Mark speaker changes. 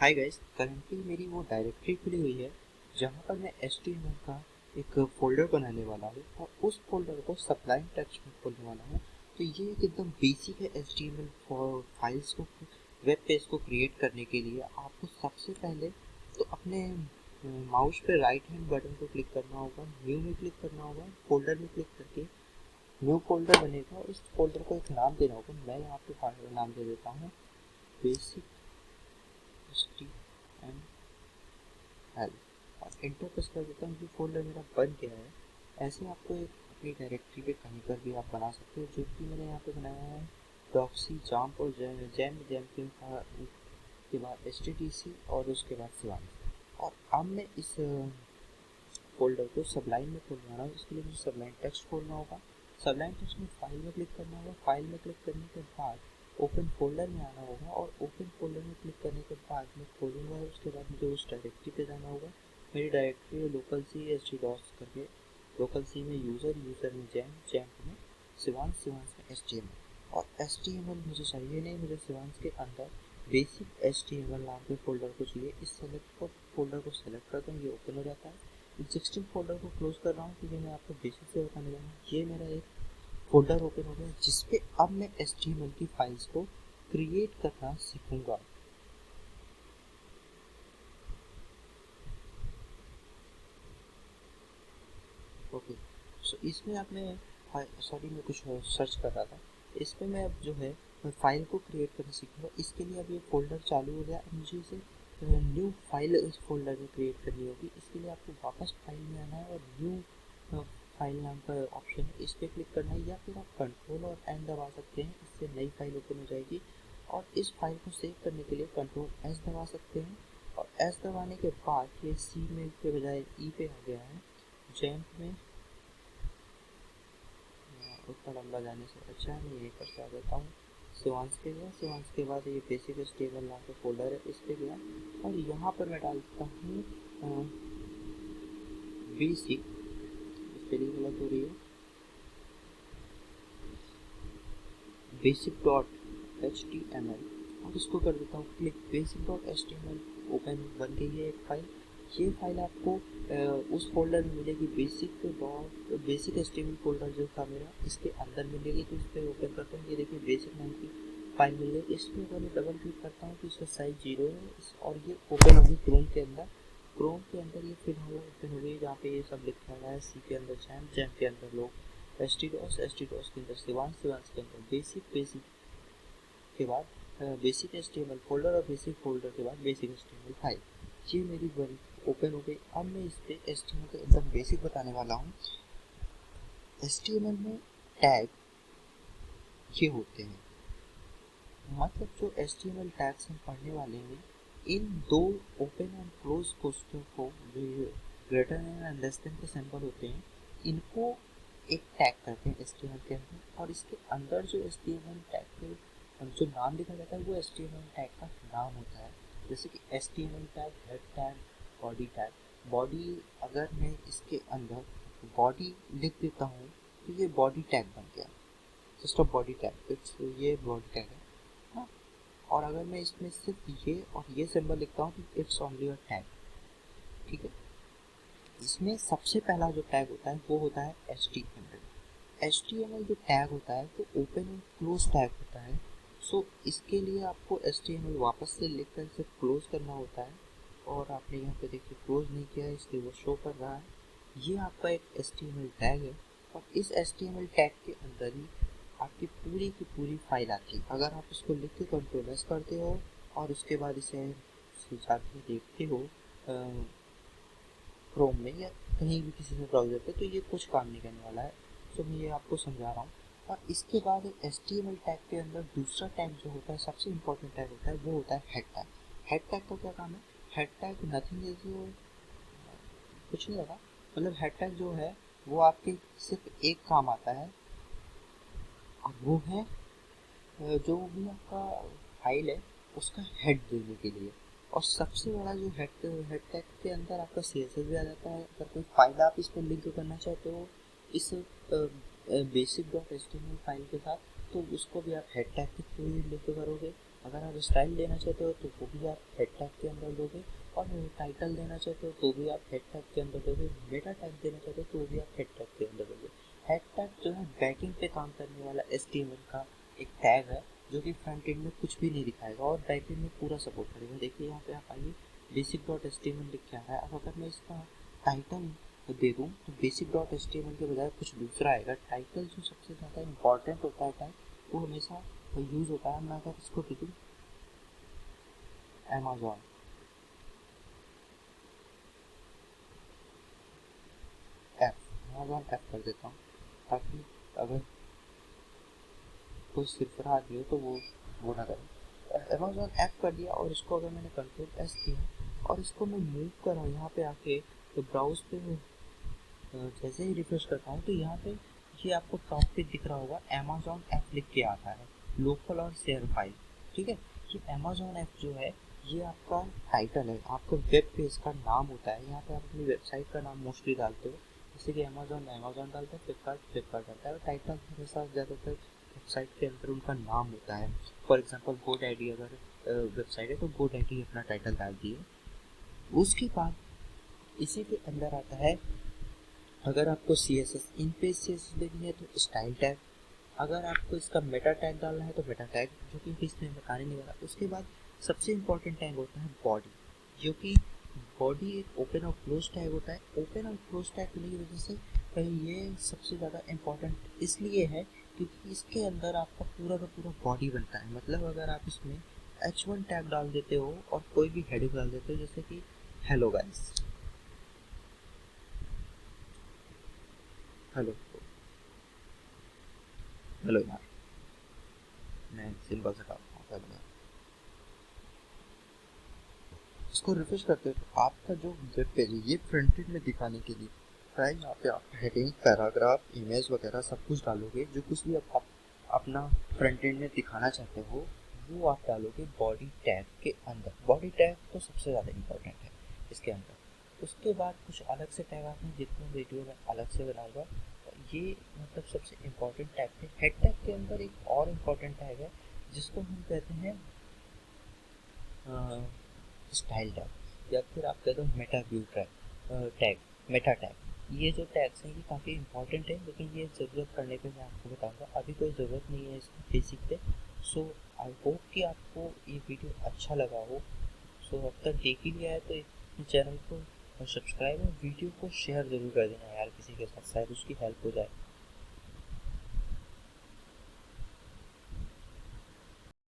Speaker 1: Hi guys, currently मेरी वो directory खुली हुई है जहाँ पर मैं HTML का एक फोल्डर बनाने वाला हूँ और उस फोल्डर को सप्लाइम टेक्स्ट में खोलने वाला हूँ। तो ये एक एकदम बेसिक है HTML फॉर फाइल्स को, वेब पेज को क्रिएट करने के लिए आपको सबसे पहले तो अपने माउस पे राइट हैंड बटन को क्लिक करना होगा, न्यू में क्लिक करना होगा, फोल्डर में क्लिक करके न्यू फोल्डर बनेगा और इस फोल्डर को एक नाम देना होगा। मैं यहाँ पे फाइल का नाम दे देता हूँ बेसिक HTML और इंटर प्रेस कर देता हूँ। ये फोल्डर मेरा बन गया है। ऐसे आपको एक अपनी डायरेक्टरी पे कहीं पर भी आप बना सकते हो, जो कि मैंने यहाँ पे बनाया है डॉक्सी जाम्प और जैम जैम के बाद HTTC और उसके बाद सिवान। और अब मैं इस फोल्डर को सबलाइन में खोलने वाला हूँ। इसके लिए मुझे सबलाइन टेक्स्ट खोलना होगा। सबलाइन टेक्स्ट में फाइल में क्लिक करना होगा। फाइल में क्लिक करने के बाद ओपन फोल्डर में आना होगा और ओपन फोल्डर में क्लिक करने के बाद मैं खोलूँगा। उसके बाद मुझे उस डायरेक्टरी पे जाना होगा। मेरी डायरेक्टरी है लोकल सी htdocs करके, लोकल सी में यूज़र में जैम में सिवांश में HTML और HTML मुझे चाहिए नहीं, मुझे सिवांश के अंदर बेसिक HTML नाम के फोल्डर को चाहिए। इस फोल्डर को सेलेक्ट करता हूँ, ये ओपन हो जाता है। एग्जिस्टिंग फोल्डर को क्लोज कर रहा हूँ क्योंकि मैं आपको बेसिक से बताने लगा हूँ। ये मेरा एक फोल्डर ओपन हो गया जिसपे अब मैं HTML की फाइल्स को क्रिएट करना सीखूंगा। ओके, सो इसमें अब मैं मैं कुछ सर्च कर रहा था। इसमें मैं अब जो है मैं फाइल को क्रिएट करना सीखूंगा। इसके लिए अब ये फोल्डर चालू हो गया। अब मुझे इसे न्यू फाइल इस फोल्डर में क्रिएट करनी होगी। इसके लिए आपको वापस फाइल में आना है और न्यू फाइल नाम का ऑप्शन है, इस पर क्लिक करना है, या फिर आप कंट्रोल और एन दबा सकते हैं। इससे नई फाइल ओपन हो जाएगी और इस फाइल को सेव करने के लिए कंट्रोल एस दबा सकते हैं। और एस दबाने के बाद ये सी में के बजाय ई पे आ गया है। जैम्प में उतना लंबा जाने से अच्छा है मैं यहीं पर से आ जाता हूँ। सिवांश पे गया, सिवांश के बाद ये बेसिक स्टेबल नाम का फोल्डर है, इस पे गया और यहाँ पर मैं डालता हूँ बेसिक, स्पेलिंग गलत हो रही है, बेसिक डॉट HTML और इसको कर देता हूँ click. Basic dot HTML open बन गई है एक फाइल। ये फाइल आपको उस फोल्डर में मिलेगी, बेसिक HTML फोल्डर जो था मेरा, इसके अंदर मिलेगी। तो इस पर ओपन करता हूँ, ये देखिए बेसिक नाम की फाइल मिल गई। इस पर अगर मैं डबल क्लिक करता हूँ तो इसका साइज 0 है और ये ओपन होगी क्रोम के अंदर। क्रोम के अंदर ये फिलहाल ओपन हो गई जहाँ पे ये सब लिखा हुआ है। सी के अंदर जैम के अंदर लोग HTDOS के अंदर सिवांश के अंदर बेसिक के बाद बेसिक HTML फोल्डर और बेसिक फोल्डर के बाद बेसिक HTML फाइल, ये मेरी बन ओपन हो गई। अब मैं इस पे HTML का एकदम बेसिक बताने वाला हूँ। HTML में टैग ये होते हैं, मतलब जो HTML टैग्स हम पढ़ने वाले हैं, इन दो ओपन एंड क्लोज क्वेश्चन को जो ग्रेटर एंड लेस देन के सिंबल होते हैं, इनको एक टैग करते हैं HTML के अंदर। और इसके अंदर जो HTML टैग के जो नाम लिखा जाता है वो HTML टैग का नाम होता है। जैसे कि HTML tag, head tag, body tag. Body, अगर मैं इसके अंदर बॉडी लिख देता हूँ तो ये बॉडी टैग बन गया, जस्ट बॉडी टैग, इट्स ये बॉडी टैग है। हाँ, और अगर मैं इसमें सिर्फ ये और ये सिंबल लिखता हूँ तो इट्स ओनली अ टैग। ठीक है, इसमें सबसे पहला जो टैग होता है वो होता है HTML जो टैग होता है वो ओपन एंड क्लोज टैग होता है। सो इसके लिए आपको HTML वापस से लिख कर इसे क्लोज करना होता है और आपने यहाँ पे देखिए क्लोज नहीं किया है इसलिए वो शो कर रहा है। ये आपका एक HTML टैग है और इस HTML टैग के अंदर ही आपकी पूरी की पूरी फाइल आती है। अगर आप इसको लिख के कंट्रोल एस करते हो और उसके बाद इसे जाके देखते हो क्रोम में या कहीं भी किसी से ब्राउज़र पे, तो ये कुछ काम नहीं करने वाला है। सो मैं ये आपको समझा रहा हूँ। और इसके बाद एक HTML टैग के अंदर दूसरा टैग जो होता है, सबसे इम्पोर्टेंट टैग होता है, वो होता है हेड टैग। हेड टैग का क्या काम है? हेड टैग नथिंग इज, कुछ नहीं होगा, मतलब हेड टैग जो है वो आपके सिर्फ एक काम आता है और वो है जो भी आपका फाइल है उसका हेड देने के लिए। और सबसे बड़ा जो हेड टैग के अंदर आपका CSS भी आ जाता है। अगर कोई फाइल आप इस पर लिंक करना चाहते हो इस बेसिक डॉट HTML फाइल के साथ, तो उसको भी आप हेड टैग के थ्रू ही लिंक करोगे। अगर आप स्टाइल देना चाहते हो तो वो भी आप हेड टैग के अंदर दोगे, और टाइटल देना चाहते हो तो भी आप हेड टैग के अंदर दोगे, मेटा टैग देना चाहते हो तो भी आप हेड टैग के अंदर दोगे। हेड टैग जो है बैकिंग पे काम करने वाला HTML का एक टैग है जो कि फ्रंट एंड में कुछ भी नहीं दिखाएगा और बैक एंड में पूरा सपोर्ट करेगा। देखिए यहाँ पे आप आइए, basic.html लिख के आ रहा है। अब अगर मैं इसका टाइटल दे दूँ तो basic.html के बजाय कुछ दूसरा आएगा। टाइटल जो सबसे ज़्यादा इम्पॉर्टेंट होता है टैग, वो हमेशा यूज़ होता है। मैं अगर इसको दे दूँ अमेज़ॉन ऐप कर देता हूँ, ताकि अगर कोई सिरफिरा आदमी हो तो वो ना करे। अमेज़ॉन ऐप कर दिया और इसको अगर मैंने Ctrl+S किया और इसको मैं मूव कर रहा हूँ यहाँ पे आके, तो ब्राउज पे जैसे ही रिफ्रेश करता हूँ तो यहाँ पे ये आपको टॉप पे दिख रहा होगा अमेज़ॉन ऐप लिख के आता है, लोकल और शेयर फाइल। ठीक है, ये अमेज़ॉन ऐप जो है ये आपका टाइटल है, आपका वेब पेज का नाम होता है। यहाँ पे आप अपनी वेबसाइट का नाम मोस्टली डालते हो, जैसे कि अमेज़ॉन डालते हैं, फ्लिपकार्ट डालता है, और टाइटल के साथ ज़्यादातर वेबसाइट के अंदर उनका नाम होता है। फॉर एग्जांपल GoDaddy अगर वेबसाइट है तो GoDaddy अपना टाइटल डाल दिए। उसके बाद इसी के अंदर आता है, अगर आपको CSS इन पेज CSS देखनी है तो स्टाइल टैग, अगर आपको इसका मेटा टैग डालना है तो मेटा टैग, जो कि इसमें बताने नहीं वाला। उसके बाद सबसे इम्पोर्टेंट टैग होता है बॉडी, जो कि बॉडी एक ओपन और क्लोज टैग होता है। ओपन और क्लोज टैग होने की वजह से ये सबसे ज़्यादा इम्पोर्टेंट इसलिए है क्योंकि इसके अंदर आपका पूरा का पूरा बॉडी बनता है। मतलब अगर आप इसमें H1 टैग डाल देते हो और कोई भी हेडिंग डाल देते हो, जैसे कि हेलो गाइस, हेलो हेलो यार, मैं सिंपल से डालता हूँ हेलो यार, इसको रिफ्रेश करते हो तो आपका जो वेब पेज है ये फ्रंट एंड में दिखाने के लिए प्राइस यहाँ पे आप हेडिंग, पैराग्राफ, इमेज वगैरह सब कुछ डालोगे। जो कुछ भी आप अपना फ्रंट एंड में दिखाना चाहते हो वो आप डालोगे बॉडी टैग के अंदर। बॉडी टैग तो सबसे ज़्यादा इम्पोर्टेंट है इसके अंदर। उसके बाद कुछ अलग से टैग आते हैं जितने वीडियो में अलग से बनाऊंगा। ये मतलब सबसे इम्पोर्टेंट टैग थे। हेड टैग के अंदर एक और इम्पोर्टेंट टैग है जिसको हम कहते हैं स्टाइल टैग, या फिर आप कह दो Meta view tag, Meta tag. ये जो टैग्स हैं ये काफ़ी इंपॉर्टेंट है, लेकिन ये ज़रूरत पड़ने पे मैं आपको बताऊंगा, अभी कोई ज़रूरत नहीं है इसकी बेसिक पे। सो आई होप कि आपको ये वीडियो अच्छा लगा हो। सो अब तक देख ही लिया है तो चैनल को सब्सक्राइब और वीडियो को शेयर ज़रूर कर देना यार किसी के साथ, शायद उसकी हेल्प हो जाए।